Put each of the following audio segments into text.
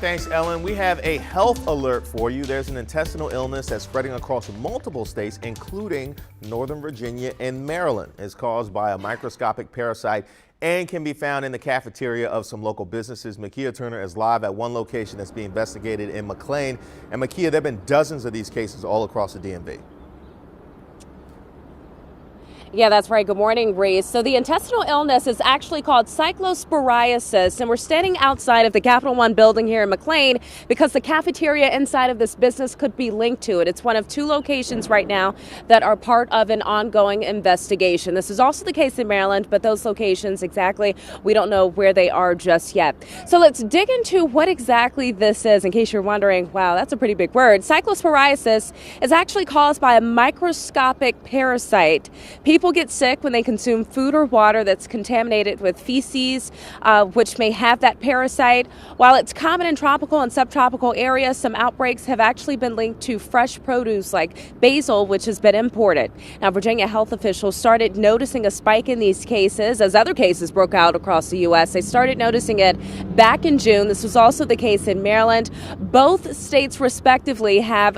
Thanks, Ellen. We have a health alert for you. There's an intestinal illness that's spreading across multiple states, including Northern Virginia and Maryland. It's caused by a microscopic parasite and can be found in the cafeteria of some local businesses. Makia Turner is live at one location that's being investigated in McLean. And Makia, there have been dozens of these cases all across the DMV. Yeah, that's right. Good morning, Reese. So the intestinal illness is actually called cyclosporiasis, and we're standing outside of the Capital One building here in McLean because the cafeteria inside of this business could be linked to it. It's one of two locations right now that are part of an ongoing investigation. This is also the case in Maryland, but those locations exactly, we don't know where they are just yet. So let's dig into what exactly this is, in case you're wondering, wow, that's a pretty big word. Cyclosporiasis is actually caused by a microscopic parasite. People get sick when they consume food or water that's contaminated with feces, which may have that parasite. While it's common in tropical and subtropical areas, some outbreaks have actually been linked to fresh produce like basil, which has been imported. Now, Virginia health officials started noticing a spike in these cases as other cases broke out across the U.S. They started noticing it back in June. This was also the case in Maryland. Both states respectively have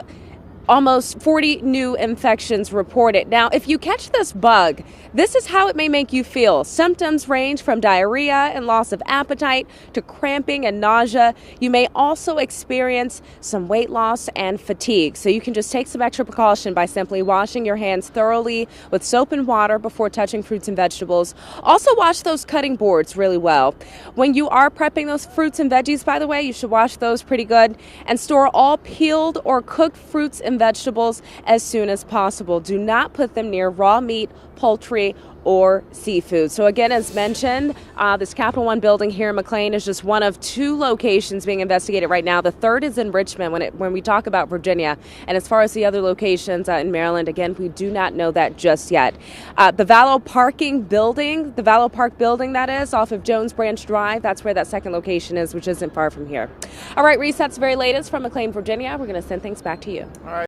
almost 40 new infections reported. Now, if you catch this bug, this is how it may make you feel. Symptoms range from diarrhea and loss of appetite to cramping and nausea. You may also experience some weight loss and fatigue. So you can just take some extra precaution by simply washing your hands thoroughly with soap and water before touching fruits and vegetables. Also wash those cutting boards really well. When you are prepping those fruits and veggies, by the way, you should wash those pretty good and store all peeled or cooked fruits and vegetables as soon as possible. Do not put them near raw meat, poultry, or seafood. So again, as mentioned, this Capital One building here in McLean is just one of two locations being investigated right now. The third is in Richmond when we talk about Virginia. And as far as the other locations in Maryland, again, we do not know that just yet. The Vallow Park building that is, off of Jones Branch Drive, that's where that second location is, which isn't far from here. All right, Reese, that's the very latest from McLean, Virginia. We're going to send things back to you. All right.